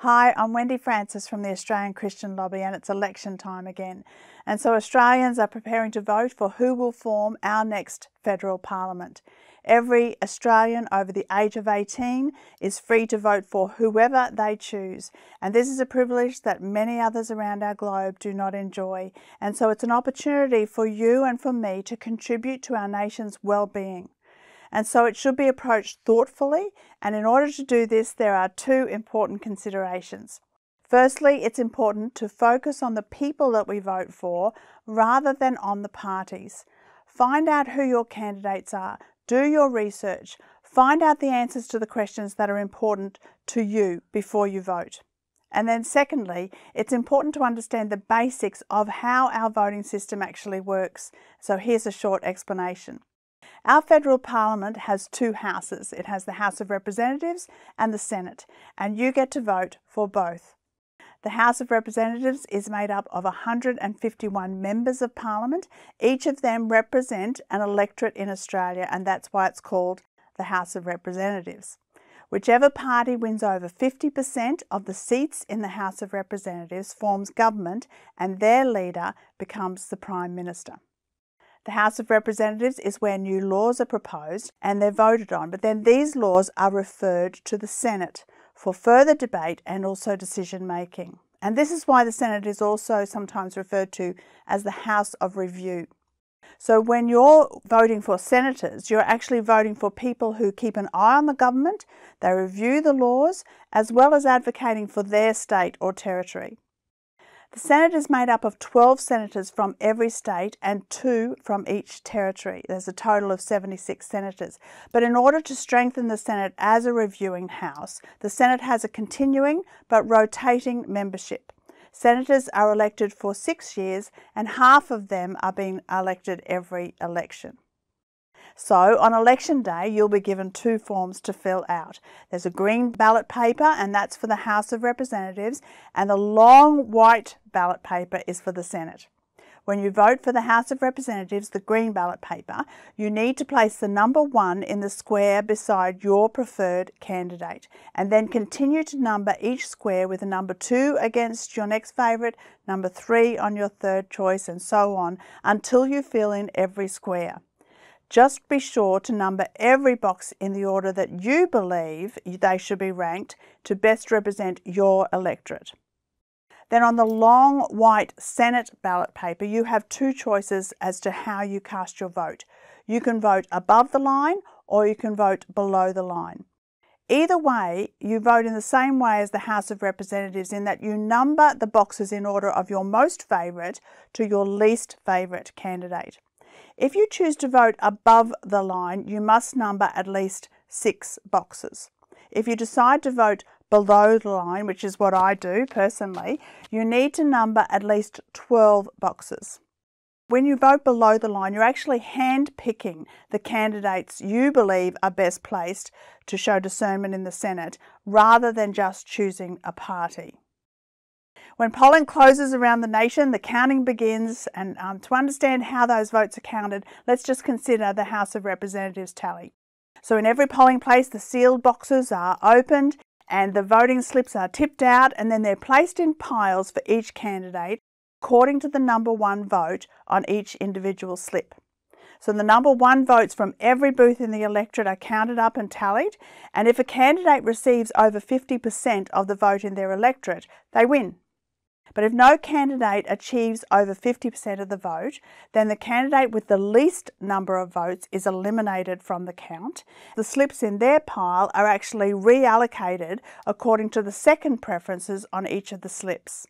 Hi, I'm Wendy Francis from the Australian Christian Lobby, and it's election time again. And so Australians are preparing to vote for who will form our next federal parliament. Every Australian over the age of 18 is free to vote for whoever they choose. And this is a privilege that many others around our globe do not enjoy. And so it's an opportunity for you and for me to contribute to our nation's well-being. And so it should be approached thoughtfully, and in order to do this, there are two important considerations. Firstly, it's important to focus on the people that we vote for rather than on the parties. Find out who your candidates are, do your research, find out the answers to the questions that are important to you before you vote. And then secondly, it's important to understand the basics of how our voting system actually works. So here's a short explanation. Our federal parliament has two houses. It has the House of Representatives and the Senate, and you get to vote for both. The House of Representatives is made up of 151 members of Parliament. Each of them represent an electorate in Australia, and that's why it's called the House of Representatives. Whichever party wins over 50% of the seats in the House of Representatives forms government, and their leader becomes the Prime Minister. The House of Representatives is where new laws are proposed and they're voted on, but then these laws are referred to the Senate for further debate and also decision making. And this is why the Senate is also sometimes referred to as the House of Review. So when you're voting for senators, you're actually voting for people who keep an eye on the government, they review the laws, as well as advocating for their state or territory. The Senate is made up of 12 senators from every state and 2 from each territory. There's a total of 76 senators. But in order to strengthen the Senate as a reviewing house, the Senate has a continuing but rotating membership. Senators are elected for 6 years, and half of them are being elected every election. So on election day, you'll be given 2 forms to fill out. There's a green ballot paper, and that's for the House of Representatives, and the long white ballot paper is for the Senate. When you vote for the House of Representatives, the green ballot paper, you need to place the number 1 in the square beside your preferred candidate, and then continue to number each square with a number 2 against your next favourite, number 3 on your third choice, and so on, until you fill in every square. Just be sure to number every box in the order that you believe they should be ranked to best represent your electorate. Then on the long white Senate ballot paper, you have 2 choices as to how you cast your vote. You can vote above the line or you can vote below the line. Either way, you vote in the same way as the House of Representatives in that you number the boxes in order of your most favourite to your least favourite candidate. If you choose to vote above the line, you must number at least 6 boxes. If you decide to vote below the line, which is what I do personally, you need to number at least 12 boxes. When you vote below the line, you're actually hand-picking the candidates you believe are best placed to show discernment in the Senate, rather than just choosing a party. When polling closes around the nation, the counting begins, and to understand how those votes are counted, let's just consider the House of Representatives tally. So in every polling place, the sealed boxes are opened and the voting slips are tipped out, and then they're placed in piles for each candidate according to the number 1 vote on each individual slip. So the number 1 votes from every booth in the electorate are counted up and tallied, and if a candidate receives over 50% of the vote in their electorate, they win. But if no candidate achieves over 50% of the vote, then the candidate with the least number of votes is eliminated from the count. The slips in their pile are actually reallocated according to the second preferences on each of the slips.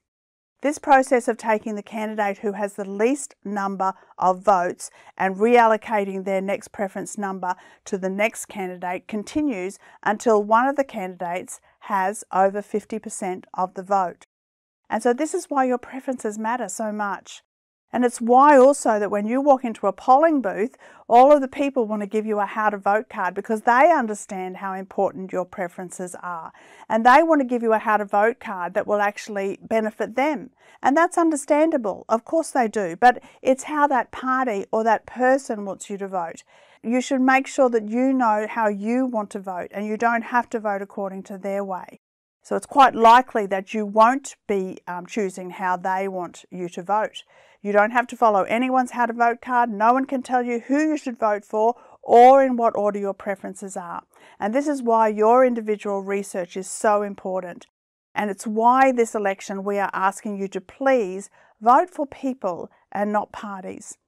This process of taking the candidate who has the least number of votes and reallocating their next preference number to the next candidate continues until one of the candidates has over 50% of the vote. And so this is why your preferences matter so much. And it's why also that when you walk into a polling booth, all of the people want to give you a how to vote card, because they understand how important your preferences are. And they want to give you a how to vote card that will actually benefit them. And that's understandable. Of course they do. But it's how that party or that person wants you to vote. You should make sure that you know how you want to vote, and you don't have to vote according to their way. So it's quite likely that you won't be choosing how they want you to vote. You don't have to follow anyone's how to vote card. No one can tell you who you should vote for or in what order your preferences are. And this is why your individual research is so important. And it's why this election we are asking you to please vote for people and not parties.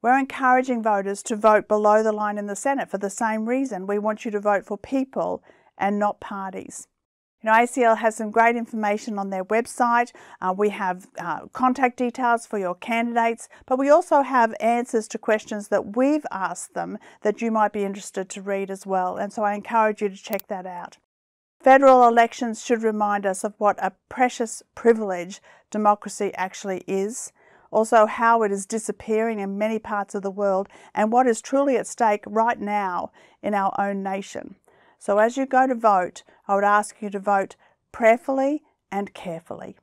We're encouraging voters to vote below the line in the Senate for the same reason. We want you to vote for people and not parties. You know, ACL has some great information on their website. We have contact details for your candidates, but we also have answers to questions that we've asked them that you might be interested to read as well. And so I encourage you to check that out. Federal elections should remind us of what a precious privilege democracy actually is, also how it is disappearing in many parts of the world, and what is truly at stake right now in our own nation. So as you go to vote, I would ask you to vote prayerfully and carefully.